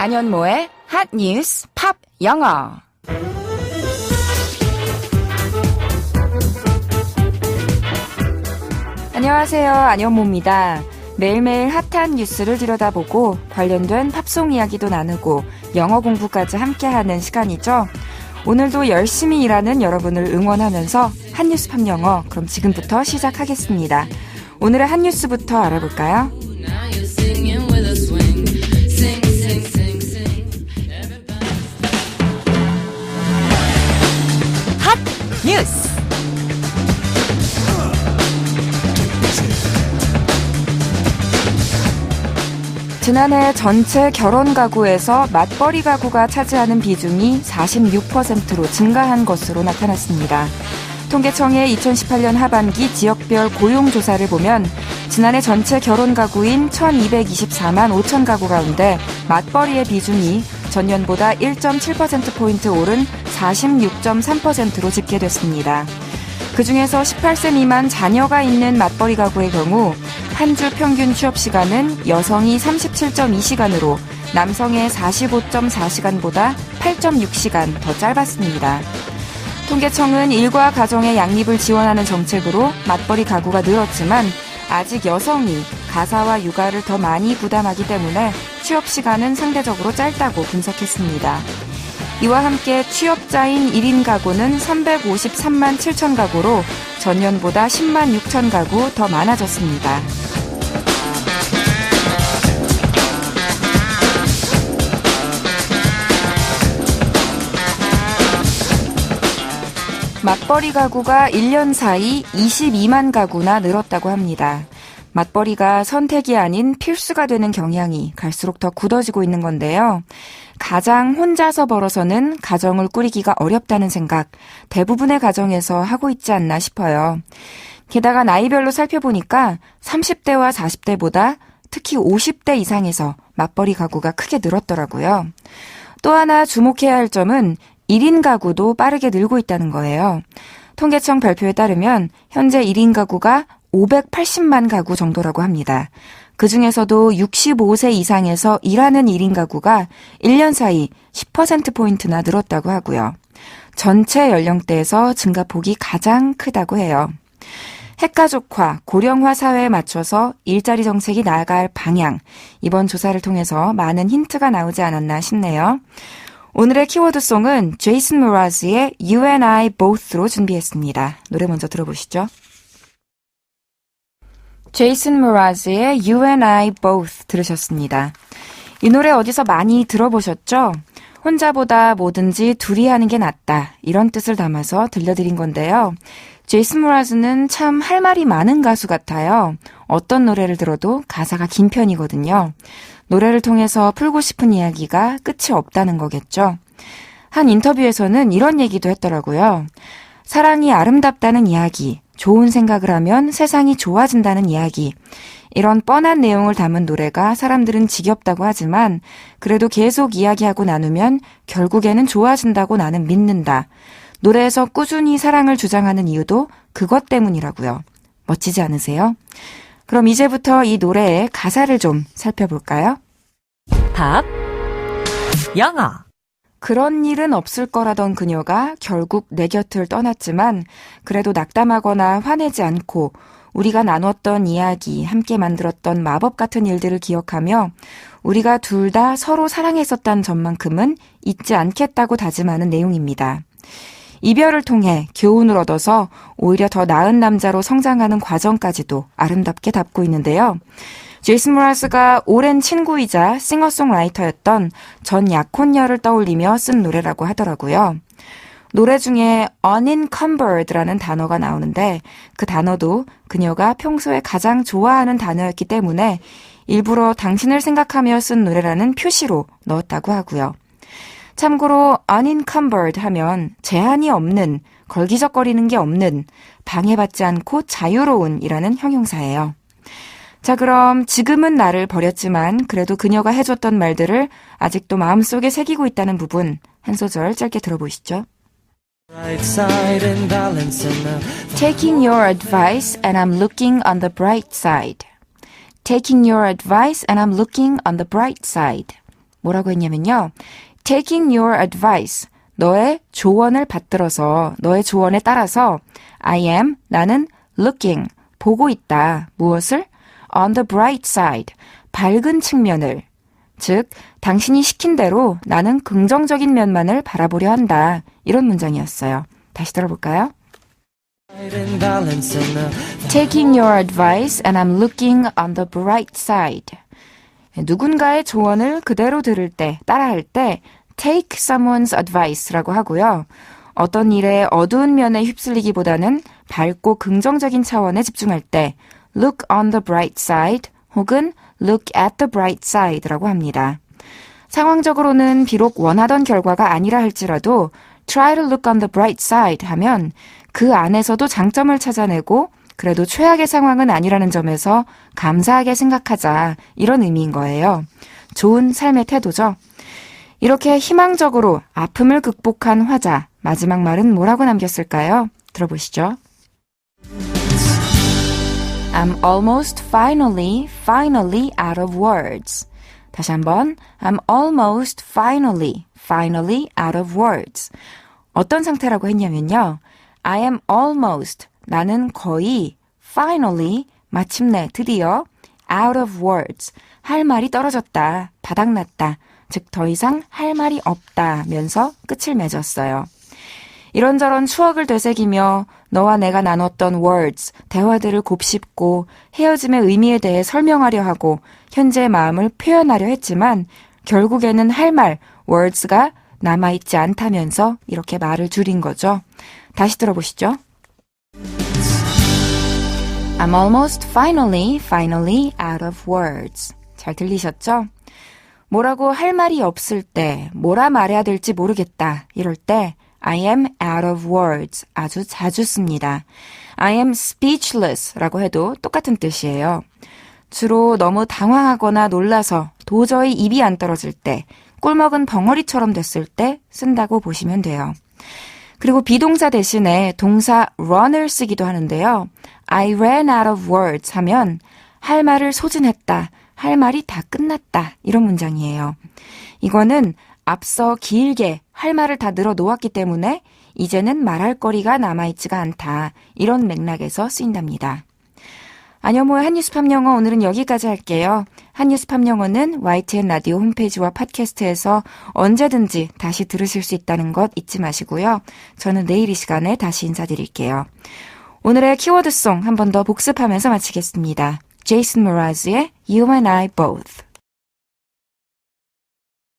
안현모의 핫뉴스 팝 영어. 안녕하세요. 안현모입니다. 매일매일 핫한 뉴스를 들여다보고 관련된 팝송 이야기도 나누고 영어 공부까지 함께하는 시간이죠. 오늘도 열심히 일하는 여러분을 응원하면서 핫뉴스 팝 영어, 그럼 지금부터 시작하겠습니다. 오늘의 핫뉴스부터 알아볼까요? 핫뉴스! 지난해 전체 결혼 가구에서 맞벌이 가구가 차지하는 비중이 46%로 증가한 것으로 나타났습니다. 통계청의 2018년 하반기 지역별 고용조사를 보면 지난해 전체 결혼 가구인 1224만 5천 가구 가운데 맞벌이의 비중이 전년보다 1.7%포인트 오른 46.3%로 집계됐습니다. 그중에서 18세 미만 자녀가 있는 맞벌이 가구의 경우 한 주 평균 취업시간은 여성이 37.2시간으로 남성의 45.4시간보다 8.6시간 더 짧았습니다. 통계청은 일과 가정의 양립을 지원하는 정책으로 맞벌이 가구가 늘었지만 아직 여성이 가사와 육아를 더 많이 부담하기 때문에 취업시간은 상대적으로 짧다고 분석했습니다. 이와 함께 취업자인 1인 가구는 353만 7천 가구로 전년보다 10만 6천 가구 더 많아졌습니다. 맞벌이 가구가 1년 사이 22만 가구나 늘었다고 합니다. 맞벌이가 선택이 아닌 필수가 되는 경향이 갈수록 더 굳어지고 있는 건데요. 가장 혼자서 벌어서는 가정을 꾸리기가 어렵다는 생각, 대부분의 가정에서 하고 있지 않나 싶어요. 게다가 나이별로 살펴보니까 30대와 40대보다 특히 50대 이상에서 맞벌이 가구가 크게 늘었더라고요. 또 하나 주목해야 할 점은 1인 가구도 빠르게 늘고 있다는 거예요. 통계청 발표에 따르면 현재 1인 가구가 580만 가구 정도라고 합니다. 그중에서도 65세 이상에서 일하는 1인 가구가 1년 사이 10%포인트나 늘었다고 하고요. 전체 연령대에서 증가폭이 가장 크다고 해요. 핵가족화, 고령화 사회에 맞춰서 일자리 정책이 나아갈 방향, 이번 조사를 통해서 많은 힌트가 나오지 않았나 싶네요. 오늘의 키워드송은 제이슨 모라즈의 You and I Both로 준비했습니다. 노래 먼저 들어보시죠. 제이슨 모라즈의 You and I Both 들으셨습니다. 이 노래 어디서 많이 들어보셨죠? 혼자보다 뭐든지 둘이 하는 게 낫다, 이런 뜻을 담아서 들려드린 건데요. 제이슨 모라즈는 참 할 말이 많은 가수 같아요. 어떤 노래를 들어도 가사가 긴 편이거든요. 노래를 통해서 풀고 싶은 이야기가 끝이 없다는 거겠죠. 한 인터뷰에서는 이런 얘기도 했더라고요. 사랑이 아름답다는 이야기, 좋은 생각을 하면 세상이 좋아진다는 이야기, 이런 뻔한 내용을 담은 노래가 사람들은 지겹다고 하지만 그래도 계속 이야기하고 나누면 결국에는 좋아진다고 나는 믿는다. 노래에서 꾸준히 사랑을 주장하는 이유도 그것 때문이라고요. 멋지지 않으세요? 그럼 이제부터 이 노래의 가사를 좀 살펴볼까요? 팝 영어. 그런 일은 없을 거라던 그녀가 결국 내 곁을 떠났지만 그래도 낙담하거나 화내지 않고 우리가 나눴던 이야기, 함께 만들었던 마법 같은 일들을 기억하며 우리가 둘 다 서로 사랑했었다는 점만큼은 잊지 않겠다고 다짐하는 내용입니다. 이별을 통해 교훈을 얻어서 오히려 더 나은 남자로 성장하는 과정까지도 아름답게 담고 있는데요. 제이슨 모라스가 오랜 친구이자 싱어송라이터였던 전 약혼녀를 떠올리며 쓴 노래라고 하더라고요. 노래 중에 unencumbered라는 단어가 나오는데 그 단어도 그녀가 평소에 가장 좋아하는 단어였기 때문에 일부러 당신을 생각하며 쓴 노래라는 표시로 넣었다고 하고요. 참고로 unencumbered 하면 제한이 없는, 걸기적거리는 게 없는, 방해받지 않고 자유로운 이라는 형용사예요. 자, 그럼 지금은 나를 버렸지만 그래도 그녀가 해줬던 말들을 아직도 마음속에 새기고 있다는 부분 한 소절 짧게 들어보시죠. Taking your advice and I'm looking on the bright side. Taking your advice and I'm looking on the bright side. 뭐라고 했냐면요. Taking your advice, 너의 조언을 받들어서, 너의 조언에 따라서 I am, 나는 looking, 보고 있다. 무엇을? On the bright side, 밝은 측면을. 즉, 당신이 시킨 대로 나는 긍정적인 면만을 바라보려 한다. 이런 문장이었어요. 다시 들어볼까요? Taking your advice and I'm looking on the bright side. 누군가의 조언을 그대로 들을 때, 따라할 때 take someone's advice라고 하고요. 어떤 일의 어두운 면에 휩쓸리기보다는 밝고 긍정적인 차원에 집중할 때 look on the bright side 혹은 look at the bright side라고 합니다. 상황적으로는 비록 원하던 결과가 아니라 할지라도 try to look on the bright side 하면 그 안에서도 장점을 찾아내고 그래도 최악의 상황은 아니라는 점에서 감사하게 생각하자 이런 의미인 거예요. 좋은 삶의 태도죠. 이렇게 희망적으로 아픔을 극복한 화자 마지막 말은 뭐라고 남겼을까요? 들어보시죠. I'm almost finally out of words. 다시 한번 I'm almost finally out of words. 어떤 상태라고 했냐면요. I am almost, 나는 거의 finally, 마침내, 드디어 out of words, 할 말이 떨어졌다, 바닥났다. 즉 더 이상 할 말이 없다면서 끝을 맺었어요. 이런저런 추억을 되새기며 너와 내가 나눴던 words, 대화들을 곱씹고 헤어짐의 의미에 대해 설명하려 하고 현재의 마음을 표현하려 했지만 결국에는 할 말, words가 남아있지 않다면서 이렇게 말을 줄인 거죠. 다시 들어보시죠. I'm almost finally out of words. 잘 들리셨죠? 뭐라고 할 말이 없을 때, 뭐라 말해야 될지 모르겠다. 이럴 때 I am out of words 아주 자주 씁니다. I am speechless 라고 해도 똑같은 뜻이에요. 주로 너무 당황하거나 놀라서 도저히 입이 안 떨어질 때, 꿀먹은 벙어리처럼 됐을 때 쓴다고 보시면 돼요. 그리고 비동사 대신에 동사 run을 쓰기도 하는데요. I ran out of words 하면 할 말을 소진했다, 할 말이 다 끝났다 이런 문장이에요. 이거는 앞서 길게 할 말을 다 늘어놓았기 때문에 이제는 말할 거리가 남아있지가 않다 이런 맥락에서 쓰인답니다. 안현모의 한뉴스팝 영어 오늘은 여기까지 할게요. 한뉴스팝 영어는 YTN 라디오 홈페이지와 팟캐스트에서 언제든지 다시 들으실 수 있다는 것 잊지 마시고요. 저는 내일 이 시간에 다시 인사드릴게요. 오늘의 키워드송 한 번 더 복습하면서 마치겠습니다. 제이슨 모라즈의 You and I Both.